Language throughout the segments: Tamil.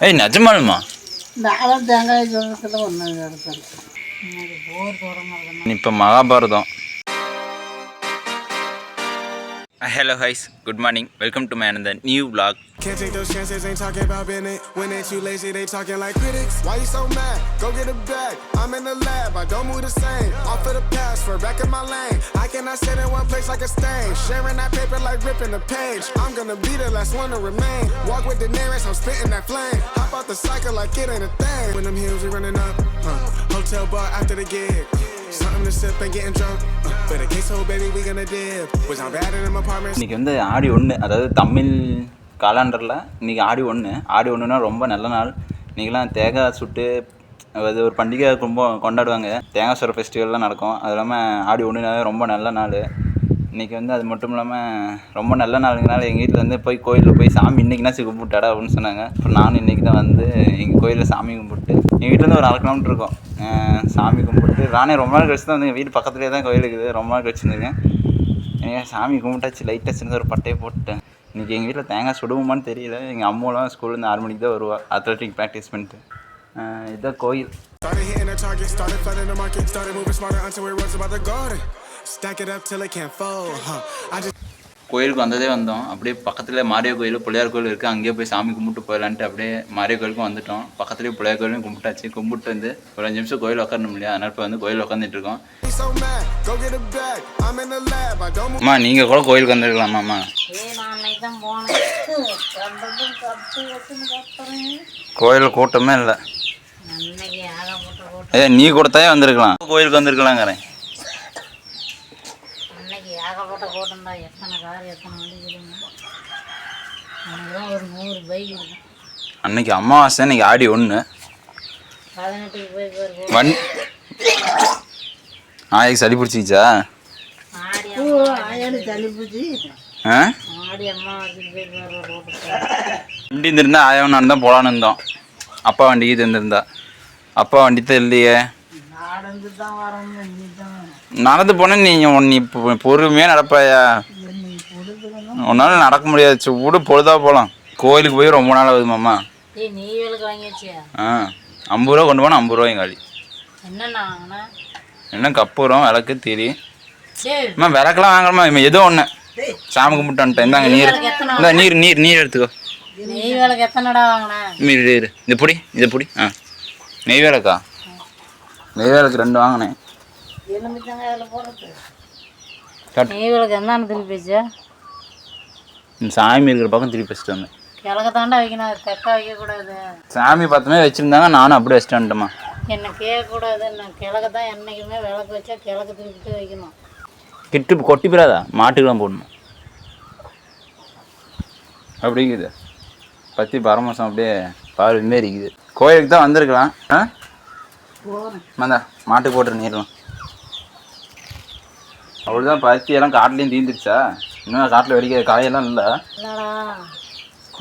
ஏய் நிஜமாலுமா நானும் தேங்காய் சொல்றதுல ஒன்று எடுத்தேன். போர் தொடங்க இப்போ Mahabharatam. Hello guys, good morning. Welcome to my another new vlog. Can't take those chances, ain't talking about business. When ain't you lazy, they talking like critics. Why you so mad? Go get a bag. I'm in the lab, I don't move the same. Off of the password, back in my lane. I cannot sit in one place like a stain. Sharing that paper like ripping the page. I'm gonna be the last one to remain. Walk with the nearest, I'm spitting that flame. Hop out the cycle like it ain't a thing. When them heels are running up, hotel bar after the gig. Something to sip and getting drunk. But a case of baby, we gonna dip. Was I bad in them apartments? இன்னைக்கு வந்து ஆடி 1, அதாவது தமிழ் காலண்டரில் இன்றைக்கி ஆடி 1. ஆடி 1னா ரொம்ப நல்ல நாள். இன்றைக்கெலாம் தேங்காய் சுட்டு அது ஒரு பண்டிகை ரொம்ப கொண்டாடுவாங்க. தேங்காய் சுடுற ஃபெஸ்டிவல்லாம் நடக்கும். அது இல்லாமல் ஆடி 1 ரொம்ப நல்ல நாள். இன்றைக்கி வந்து அது மட்டும் இல்லாமல் ரொம்ப நல்ல நாளுங்கனால எங்கள் வீட்டில் வந்து போய் கோயிலில் போய் சாமி இன்றைக்கினாச்சு கும்பிட்டாடா அப்படின்னு சொன்னாங்க. அப்புறம் நானும் இன்றைக்கி தான் வந்து எங்கள் கோயிலில் சாமி கும்பிட்டு எங்கள் வீட்டிலேருந்து ஒரு 1/2 கிலோமீட்டர் இருக்கும். சாமி கும்பிட்டு நானே ரொம்ப நாள் கழிச்சு தான் வந்து எங்கள் வீட்டு பக்கத்துலேயே தான் கோயில் இருக்குது. ரொம்ப நாள் கழிச்சுருந்துங்க. எனக்கு சாமி கும்பிட்டாச்சு, லைட்டாக சின்னதாக ஒரு பட்டையை போட்டுட்டேன். இன்றைக்கி எங்கள் வீட்டில் தேங்காய் சுடுவோமான்னு தெரியல. எங்கள் அம்மாலாம் ஸ்கூல்லேருந்து 6 மணிக்கு தான் வருவாள் அத்லெட்டிக் ப்ராக்டிஸ் பண்ணிட்டு. இதுதான் கோயில். கோயிலுக்கு வந்ததே வந்தோம். அப்படியே பக்கத்தில் மாரியோ கோயில் பிள்ளையார் கோயில் இருக்குது. அங்கேயே போய் சாமி கும்பிட்டு போயிடலான்ட்டு அப்படியே மாரியோ கோயிலுக்கும் வந்துவிட்டோம். பக்கத்துலேயே பிள்ளையார் கோயிலும் கும்பிட்டாச்சு. கும்பிட்டு வந்து ஒரு 5 நிமிஷம் கோயில் உட்காரணும் இல்லையா, அதனால் இப்போ வந்து கோயில் உட்காந்துட்டு இருக்கோம். அம்மா நீங்கள் கூட கோயிலுக்கு வந்துருக்கலாமாம்மா? கோயில் கூட்டமே இல்லை. நீ கூடத்தாயே வந்திருக்கலாம், கோயிலுக்கு வந்திருக்கலாங்கிறேன். ஏகப்பட்ட கூட்டம் தான். எத்தனை கார் எத்தனை வண்டி தான் ஒரு 100 பைக் இருக்கும். அன்னைக்கு அமாவாசை, இன்னைக்கு ஆடி 1. 18க்கு போய் ஆயிக்கு சளி பிடிச்சிச்சா? ஆடி சளி பிடிச்சி ஆடி அம்மாவாசைக்கு போய் வண்டி இருந்திருந்தா ஆயவனான்னு தான் போகலான்னு இருந்தோம். அப்பா வண்டிக்கு இருந்திருந்தா. அப்பா வண்டி தான் இல்லையே. நடந்து தான் வரணும். நடந்து போனேன். நீ பொறுமையாக நடப்பாயா? உன்னால நடக்க முடியாது. சூடு பொழுதா போகலாம். கோயிலுக்கு போய் ரொம்ப நாள் ஆகுது மாமா. நீ வேலைக்கு வாங்கியாச்சியா? 50 ரூபா கொண்டு போனால் 50 ரூபாயும் காலி. என்ன கப்புறம் விளக்கு திரி அம்மா விளக்கெல்லாம் வாங்கலாமா? ஏதோ ஒன்று சாமி கும்பிட்டு வந்துட்டேன். இந்தாங்க நீர். இந்த நீர் எடுத்துக்கோ. நெய் விளக்கு எத்தனைடா வாங்கினேன்? நீர் இது பிடி, இதை பிடி. நெய் விளக்கா? நெய் விளக்கு 2 வாங்கினேன். சாமி இருக்கிற பக்கம் திருப்பி வச்சுட்டு வந்தேன். கிழக்க தாண்டா வைக்கணும், தெக்கா வைக்கக்கூடாது. சாமி பத்தமே வச்சுருந்தாங்க, நானும் அப்படியே வச்சுட்டு வந்துட்டேம்மா. என்ன கேட்கக்கூடாது. நான் கிழக்க தான் என்றைக்குமே விளக்கு வச்சா கிழக்க திருப்பிட்டு வைக்கணும். கிட்டு கொட்டி போடாதா, மாட்டுக்கெல்லாம் போடணும். அப்படிங்குது பற்றி பரமசம் அப்படியே பால் மாரி இருக்குது. கோயிலுக்கு தான் வந்திருக்கலாம். வந்தா மாட்டுக்கு போட்டுரு நீர்லாம். அவ்வளோதான். பருத்தியெல்லாம் காட்டிலையும் தீந்துருச்சா? இன்னும் காட்டில் வெடிக்கிற காயெல்லாம் இல்லை.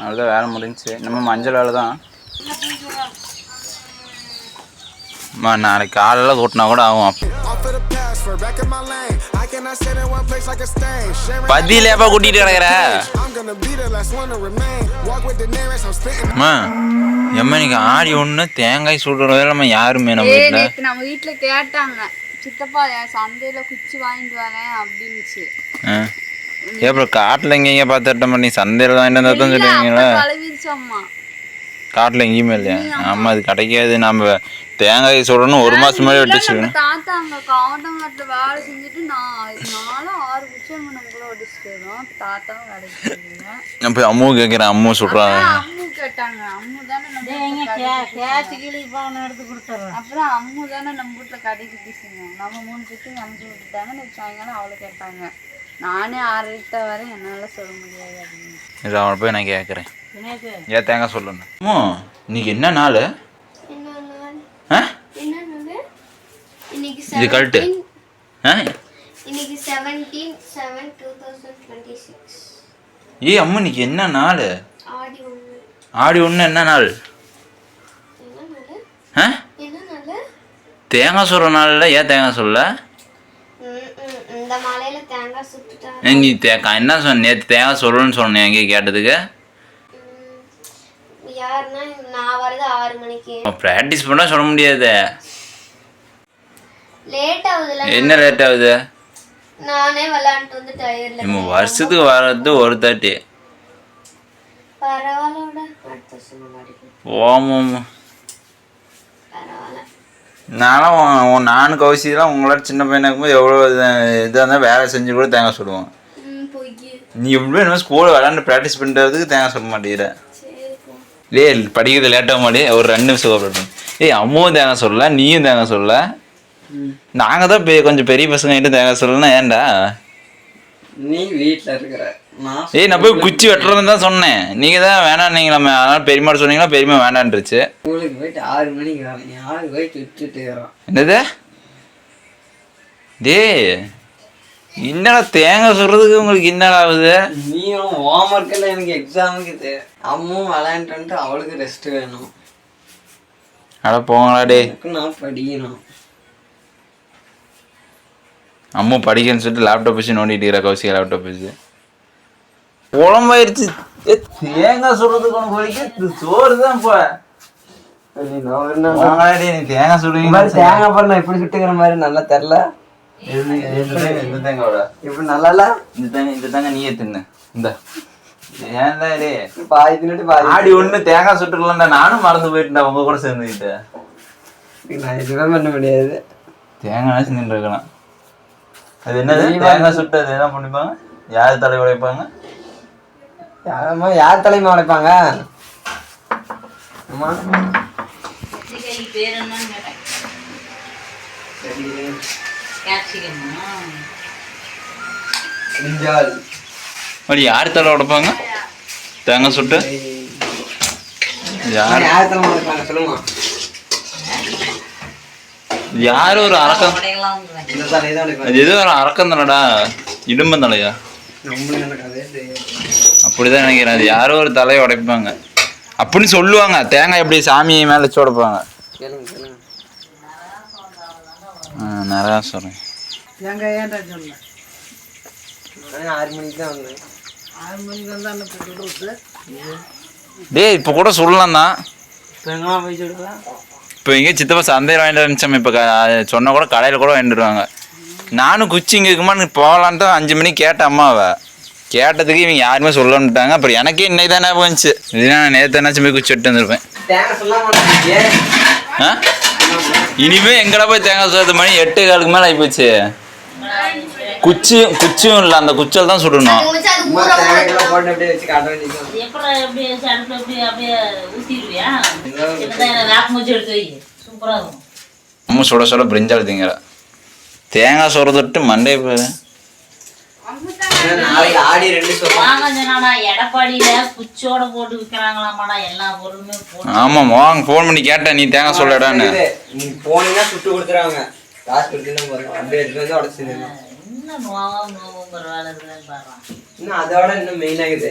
அவ்வளோதான், வேலை முடிஞ்சிச்சு. நம்ம மஞ்சள் வேலை தான். நாளைக்கு காலெல்லாம் கூட்டினா கூட ஆகும். பதிலேப்பா கூட்டிகிட்டு கிடக்குற எம்மா. இன்னைக்கு ஆடி 1 தேங்காய் சுடுறதெல்லாம் யாருமே நம்ம வீட்டில் கேட்டாங்க. சித்தப்பா சந்தையில குச்சி வாங்கிட்டு வரேன் அப்படின்னுச்சு. அப்புறம் காட்டில் எங்கெங்க பார்த்துட்டோம். நீ சந்தையில் வாங்கிட்டு வந்தா தான் சொல்லுவீங்களா? காட்டில் எங்கேயுமே இல்லையா? ஆமாம், அது கிடைக்காது. நம்ம தேங்காய் சுடணும் 1 மாதம் முன்னாடி வெட்டிச்சுக்கணும். தாத்தா அங்கே காவட்டங்காட்டில் வேலை செஞ்சுட்டு நானும் 6 குச்சி கூட வெடிச்சுட்டு வரோம். தாத்தாவும் வேலைக்கு போயிருங்க. நான் போய் அம்மும் கேட்குறேன். அம்மு சுடுறாங்க. அம்மு கேட்டாங்க. அம்மு தானே எடுத்து கொடுத்துறேன். அப்புறம் அம்மு தானே நம்ம வீட்டில் கடைக்கு பேசுங்க. நம்ம 3 குச்சிங்க அமுச்சு விட்டுட்டாங்க. நேற்று சாயங்காலம் அவளை கேட்டாங்க. நானே 6 வரேன், என்னால் சொல்ல முடியாது அப்படின்னு. இது அவனை போய் நான் கேட்குறேன். ஏன் தேங்காய் சொல்லணும். இன்னைக்கு என்ன நாள்? இது கழட்டு. இன்னைக்கு 17/7/2026. ஏய் அம்மா, இன்னைக்கு என்ன நாள்? ஆடி 1 என்ன நாள்? தேங்காய் சொல்ற நாள்ல. ஏன் தேங்காய் சொல்ல? இந்த மலையில தேங்காய் சுட்டுட்டா. நீ என்ன சொன்ன? நேற்று தேங்காய் சொல்லணும்னு சொன்னேன். எங்கே கேட்டதுக்கு யாருன்னா நான் வரது 6 மணிக்கு. ப்ராக்டிஸ் பண்ணால் சொல்ல முடியாது. லேட் ஆகுதுல. என்ன லேட் ஆகுது? நானே விளையாண்டுட்டு வந்து டயர்ல. நம்ம வருஷத்துக்கு வர்றது ஒரு தாட்டி. பரவாயில்ல, அடுத்த வருஷம் விளையாடிக்கலாம். ஓமாம்மா. பரவாயில்ல. நானும் கௌசிலாம் உங்களோட சின்ன பையனாக இருக்கும்போது எவ்வளோ இதாக இருந்தால் வேலை செஞ்சு கூட தேங்காய் சுடுவோம். நீ எப்படி என்ன ஸ்கூலில் விளாண்டு ப்ராக்டிஸ் பண்ணுறதுக்கு தேங்காய் சுட மாட்டேங்கிற. படிக்கிறது லேட்டாக மாடி ஒரு 2 நிமிஷம் சாப்பிடணும். அம்மாவும் தேங்காய் சொல்லல, நீயும் தேங்காய் சொல்லல. நாங்கள் தான் கொஞ்சம் பெரிய பசங்க கிட்ட தேங்காய் சொல்லலாம். ஏன்டா நீ வீட்டில் இருக்கிற? நான் போய் குச்சி வெட்டுறதுன்னு தான் சொன்னேன். நீங்கள் தான் வேணாம் நீங்களாமே. அதனால பெரியமாட்ட சொன்னீங்களா, பெரியமா வேண்டான்ருச்சு. ஸ்கூலுக்கு போயிட்டு 6 மணிக்கு வரேன். 6 போயிட்டு விட்டுட்டு வரோம். என்னது? என்னடா தேங்காய் சொல்றதுக்கு உங்களுக்கு என்னடா ஆகுது? நீயும் ஹோம்ஒர்க் எல்லாம் எனக்கு எக்ஸாமுக்கு அம்மாவும் விளையாண்டுட்டு அவளுக்கு ரெஸ்ட் வேணும். அட போங்கடா. நான் படிக்கணும். அம்மா படிக்கன்னு சொல்லிட்டு லேப்டாப் வச்சு நோண்டிட்டு இருக்கிற கௌசியா லேப்டாப் வச்சு குழம்பாயிருச்சு. தேங்காய் சொல்றதுக்கு உனக்கு வரைக்கும் சோறு தான் போ. நீ தேங்காய் சொல்றீங்க. தேங்காய் பாரு நான் இப்படி சுட்டுக்கிற மாதிரி நல்லா தெரில. இந்த தேங்காயோட இப்படி நல்லா இந்த தேங்காய் நீயே தின்னு. இந்த ஏன்டா பாதி தின்னுட்டு பாதி ஆடி ஒண்ணு தேங்காய் சுட்டுக்கலாம்டா. நானும் மறந்து போயிட்டேன்டா உங்க கூட சேர்ந்துக்கிட்டு. நான் எதுவுமே பண்ண முடியாது. தேங்காய் செஞ்சுட்டு இருக்கலாம். அது என்னது தேங்காய் சுட்டு அது என்ன பண்ணிப்பாங்க? யார் தலை உடைப்பாங்க? யார் தலைமை உடைப்பாங்க? யார் தலை உடைப்பாங்க தேங்காய் சுட்டு? யார் தலைமை உடைப்பாங்க சொல்லுங்க. யாரும் ஒரு அரக்கம். அது ஏதோ ஒரு அரக்கம் தானடா. இடும்பன் தலையா? அப்படிதான் நினைக்கிறேன். அது யாரோ ஒரு தலையை உடைப்பாங்க அப்படின்னு சொல்லுவாங்க. தேங்காய் எப்படி சாமி மேல வச்சு உடைப்பாங்க. நிறையா சொல்றேன். 6 மணிக்கு தான் வந்தேன். இப்ப கூட சொல்லலாம் தான். போய் சொல்லுவேன். இப்போ இங்கே சித்தப்பா சந்தையில் வாங்கிட்டு இருந்துச்சோம். இப்போ சொன்னால் கூட கடையில் கூட வாங்கிட்டுருவாங்க. நானும் குச்சி இங்கே இருக்குமான்னு போகலான்னு தான் 5 மணிக்கு கேட்டேன் அம்மாவை. கேட்டதுக்கு இவங்க யாருமே சொல்லணுட்டாங்க. அப்புறம் எனக்கே இன்னைக்கு தான் ஞாபகம் வந்துச்சு. இதுனா நான் நேற்று என்னாச்சும் போய் குச்சி எடுத்து வந்துருப்பேன். இனிமே எங்கடா போய் தேங்காய் சொல்றது? மணி 8:15 மேலே ஆகிப்போச்சு. குச்சியும் இல்லை, அந்த குச்சியில் தான் சுடணும். அம்மா சுட சுட பிரிஞ்சால் திங்கிற தேங்காய் சொல்றதுட்டு மண்டே போய் ஆமாம் வாங்க ஃபோன் பண்ணி கேட்டேன். நீ தேங்காய் சொல்லடான்னு. சுட்டு கொடுத்துறாங்க. காசு கொடுத்து அப்படியே எடுத்து வந்து உடச்சு. அதோட இன்னும் மெயின் ஆகுது.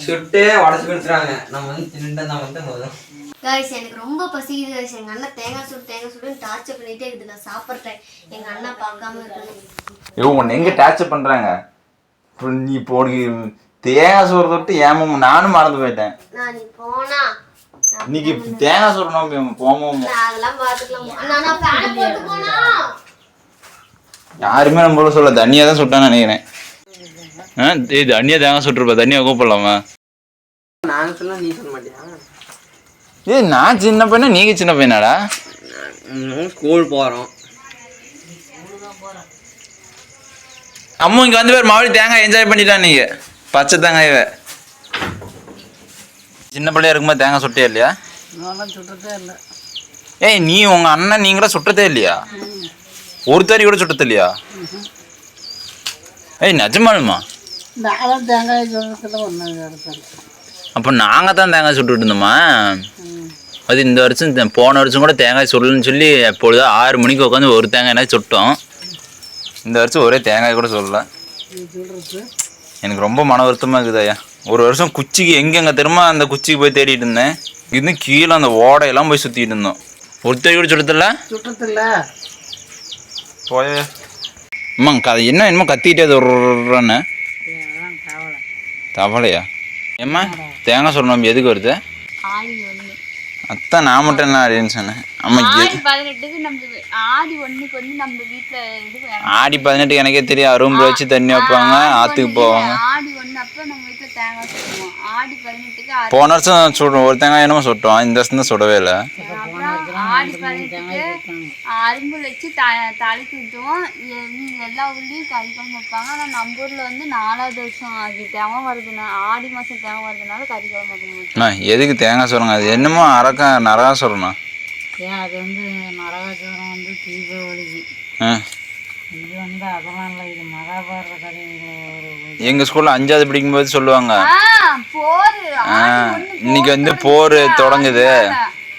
சுட்டு உடச்சு கொடுத்துறாங்க. நம்ம வந்து தின்னுட்டு தான் வந்து போதும். எனக்கு ரொம்ப பசிக்குது guys. எங்க அண்ணா தேங்காய் சுட்டு டார்ச்சர் பண்ணிட்டே இருக்குது. நான் சாப்பிட்றேன். எங்க அண்ணா பார்க்காம இருக்கணும். உன்னை எங்க டார்ச்சர் பண்றாங்க? நீ போடு தேங்காய் சோறு தொட்டு ஏமா நானும் மறந்து போயிட்டேன். நான் நீ போனா இன்னைக்கு தேங்காய் சோறு போமோமோ அதெல்லாம் பாத்துக்கலாம். நான் ஃபேன் போட்டு போனா யாருமே நம்ம சொல்ல தண்ணியா தான் சுட்டான்னு நினைக்கிறேன். தண்ணியா தேங்காய் சுட்டுருப்பா. தண்ணியா கூப்பிடலாமா? நாங்க சொல்ல நீ சொல்ல மாட்டியா? நான் சின்ன பையனா நீங்க சின்ன பையனாடா? ஸ்கூல் போறோம். அம்மா இங்க வந்து பேர் மறுபடியும் தேங்காய் என்ஜாய் பண்ணிட்டான். நீங்க பச்சை தேங்காய் சின்ன பிள்ளையா இருக்கும்போது தேங்காய் சுட்டே இல்லையா? நீ உங்க அண்ணன் நீங்களா சுட்டதே இல்லையா? ஒரு தறி கூட சுட்டது இல்லையா? நிஜமாலுமா? அப்போ நாங்கள் தான் தேங்காய் சுட்டுட்டு இருந்தோமா? அது இந்த வருஷம் போன வருஷம் கூட தேங்காய் சொல்லணும்னு சொல்லி எப்பொழுதோ 6 மணிக்கு உட்காந்து ஒரு தேங்காய் என்ன சுட்டோம். இந்த வருஷம் ஒரே தேங்காய் கூட சொல்லல. எனக்கு ரொம்ப மன வருத்தமாக இருக்குது ஐயா. ஒரு வருஷம் குச்சிக்கு எங்கெங்கே திரும்ப அந்த குச்சிக்கு போய் தேடிட்டு இருந்தேன். இது கீழே அந்த ஓடையெல்லாம் போய் சுற்றிட்டு இருந்தோம். ஒருத்தர் கூட சுட்டதில்ல போய அம்மாங்க. அது என்னமோ கத்திக்கிட்டே வருன்னு தவளையா? ஏம்மா தேங்காய் சுடணும் எதுக்கு வருது? ஆடி 1. அதான் நான் மட்டும் என்ன அப்படின்னு சொன்னேன். அம்மா ஆடி 18க்கு நம்ம ஆடி 1க்கு வந்து நம்ம வீட்டுல இது ஆடி 18 எனக்கே தெரியும். அரும்பு வச்சு தண்ணி வைப்பாங்க, ஆற்றுக்கு போவாங்க. ஆடி 1 அப்போ நம்ம வீட்டுல தேங்காய் சுடுவோம். ஆடி 18க்கு போன வருஷம் சுடுவோம், ஒரு தேங்காய் என்னமோ சுட்டோம். இந்த வருஷம் தான் சுடவே இல்லை. அப்புறம் ஆடி 18க்கு அரும்பு வச்சு தலைக்கு ஊற்றுவோம். எல்லா ஊர்லேயும் கறிக்குழம்பு வைப்பாங்க. ஆனால் நம்ம ஊரில் வந்து 4வது வருஷம் அது தேங்காய் வருதுன்னா ஆடி மாதம் தேங்காய் வருதுனால கறிக்குழம்பு வைக்க மாட்டோம். எதுக்கு தேங்காய் சுடுறாங்க? அது என்னமோ நரகா சொல்லணும். ஏன் அது வந்து நரகாசுரம் வந்து தீபாவளிக்கு. இது வந்து அதெல்லாம் இல்லை, இது மகாபாரத கதைகள். எங்கள் ஸ்கூலில் 5வது படிக்கும்போது சொல்லுவாங்க, போர் இன்னைக்கு வந்து போர் தொடங்குது.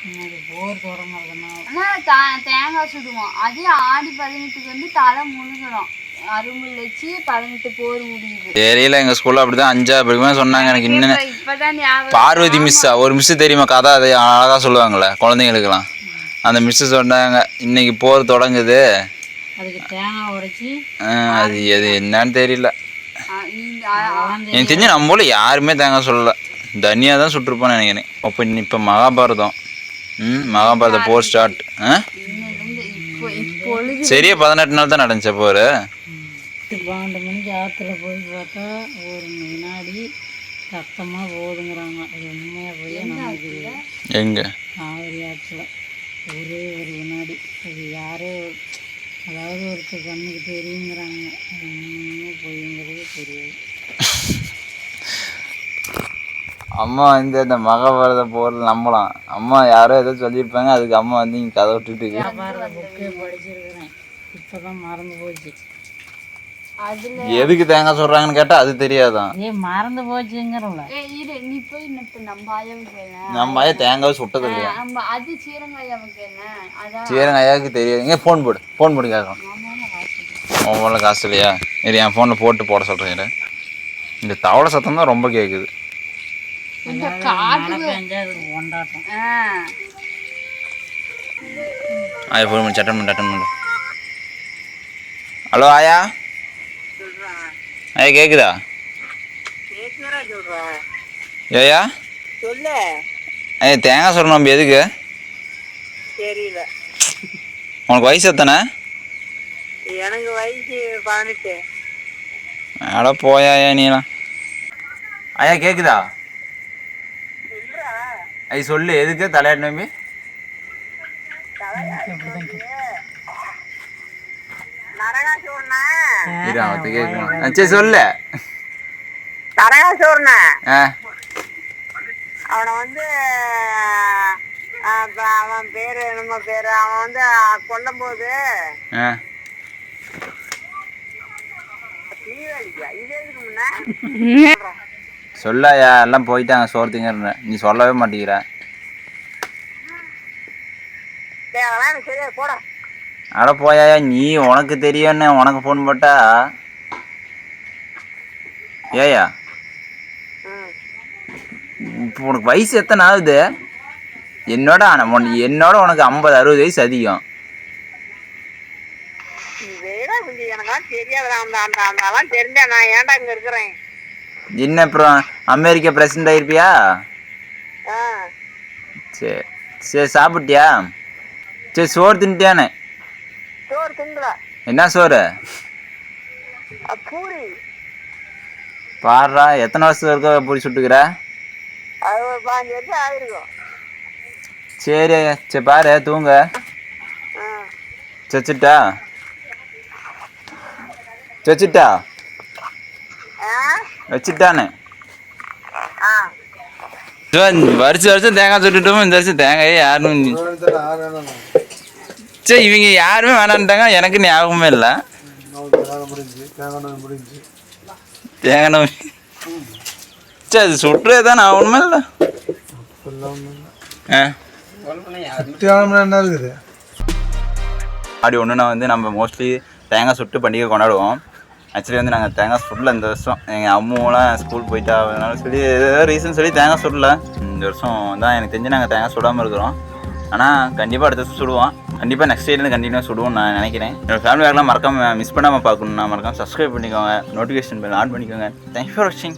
இன்னைக்கு போர் தொடங்குறதுனால தேங்காய் சுடுவோம். அதே ஆடி 18க்கு வந்து தலை முழுகிறோம். அரும்பு வச்சு 18 போர் முடியுது. தெரியல, எங்கள் ஸ்கூலில் அப்படி தான் 5வது படிக்கும்போது சொன்னாங்க. எனக்கு இன்னும் இப்போதான் ஞாபகம். பார்வதி மிஸ்ஸா ஒரு மிஸ்ஸு தெரியுமா? கதை அதை அழகாக சொல்லுவாங்களே குழந்தைங்களுக்கெல்லாம். அந்த மிஸ்ஸு சொன்னாங்க, இன்னைக்கு போர் தொடங்குது. அதுக்கு தேங்காய் உடைச்சி அது என்னன்னு தெரியல. எனக்கு தெரிஞ்சு நம்ம போல யாருமே தேங்காய் சொல்லலை. தனியாக தான் சுட்டிருப்போன்னு நினைக்கிறேன். இப்போ மகாபாரதம். மகாபாரத போர் ஸ்டார்ட். சரியா 18 நாள் தான் நடந்துச்ச போர். 12 மணிக்கு ஆற்றுல போய் பார்த்தா ஒரு வினாடி சத்தமாக போதுங்கிறாங்க. அது உண்மையாக போய் நமக்கு எங்கே காவிரி ஆற்றுல ஒரே ஒரு வினாடி. அது யாரோ அதாவது ஒருத்தர் கண்ணுக்கு தெரியுங்கிறாங்க. உண்மையாக போய்ங்கிறது தெரியாது. அம்மா வந்து இந்த மகாபாரத போரில் நம்பலாம். அம்மா யாரோ ஏதோ சொல்லியிருப்பாங்க, அதுக்கு அம்மா வந்து இங்கே கதை விட்டுட்டு மகாபாரத புக்கே படிச்சிருக்கிறேன், இப்போ தான் மறந்து போச்சு. அதுல எதுக்கு தேங்காய் சொல்கிறாங்கன்னு கேட்டால் அது தெரியாதான். மறந்து போச்சுங்கிறல. நீ போய் நம்ம ஆயாவுக்கு கேள. நம்ம ஆயா தேங்காய் சுட்டது இல்லையா? நம்ம அது சீரங்காயாவுக்கு கேள. அதான் சீரங்க ஐயாவுக்கு தெரியாது. இங்கே ஃபோன் போடு கேட்கலாம். உன் ஃபோனில் காசு இல்லையா? சரி, என் ஃபோனில் போட சொல்கிறேன். இந்த தவளை சத்தம் தான் ரொம்ப கேட்குது. இந்த காட்டு பெஞ்சா அது கொண்டாட்டம். ஆயா ஃபோன் பண்ணி அட்டன் பண்ணு. ஹலோ ஆயா. ஐயா கேட்குதா? ஏயா சொல்லு. ஐயா தேங்காய் சொல்லணும். நம்ம எதுக்கு? தெரியல. உனக்கு வயசு எத்தனை? எனக்கு வயசு 18. அட போயா நீலாம். ஐயா கேட்குதா? ஐயா சொல்லு, எதுக்கு தலையாட்டு நம்பி? சரி சொல்லு. நரகாசூர்ன ஆ அவனை வந்து அவன் பேரு நம்ம பேரு அவன் வந்து கொல்லும் போது ஆ சொல்லாயா, எல்லாம் போயிட்டாங்க சோறு திங்கன்னு. நீ சொல்லவே மாட்டேங்கிற. போட அட போயா, நீ உனக்கு தெரியும்னு உனக்கு ஃபோன் போட்டா ஏயா? இப்போ உனக்கு வயசு எத்தனை ஆகுது? என்னோட உனக்கு 50-60 வயசு அதிகம். எனக்கெல்லாம் தெரியாது. தெரிஞ்சா நான் ஏன்டா இங்க இருக்கிறேன். என்ன அப்புறம் அமெரிக்கா பிரசிடண்ட் ஆயிருப்பியா? சரி சரி, சாப்பிட்டியா? சரி, சோறு தின்ட்டியானே? சோறு திங்கல. என்ன சோறு? பூரி. பாடுறா, எத்தனை வருஷம் இருக்க பூரி சுட்டுக்கிற? அது ஒரு 15 வருஷம் ஆயிருக்கும். சரி சரி, பாரு தூங்க. சச்சிட்டா வச்சுட்டானே. வருஷம் தேங்காய் சுட்டுட்டோம். இந்த வருஷம் தேங்காயே யாரும் சரி, இவங்க யாருமே வேணான்ட்டாங்க. எனக்கு ஞாபகமே இல்லை. தேங்காய் சரி, அது சுட்டுறே தான் ஆகணுமே இல்லை. ஆடி ஒன்றுனா வந்து நம்ம மோஸ்ட்லி தேங்காய் சுட்டு பண்டிகை கொண்டாடுவோம். ஆக்சுவலி வந்து நாங்கள் தேங்காய் சுடல இந்த வருஷம். எங்கள் அம்மாவெலாம் ஸ்கூல் போயிட்டா அதனால சொல்லி ஏதோ ரீசன் சொல்லி தேங்காய் சுடல. இந்த வருஷம் தான் எனக்கு தெரிஞ்சு நாங்கள் தேங்காய் சுடாமல் இருக்கிறோம். ஆனால் கண்டிப்பாக அடுத்த வருஷம் சுடுவோம். கண்டிப்பாக நெக்ஸ்ட் இயர்லேருந்து கண்டினியூவாக சுடுவோம் நான் நினைக்கிறேன். என்னோட ஃபேமிலி வேகலாம் மறக்காமல் மிஸ் பண்ணாமல் பார்க்கணுன்னா மறக்காமல் சப்ஸ்கிரைப் பண்ணிக்கோங்க, நோட்டிஃபிகேஷன் பெல் ஆன் பண்ணிக்கோங்க. தேங்க்யூ ஃபார் வாட்சிங்.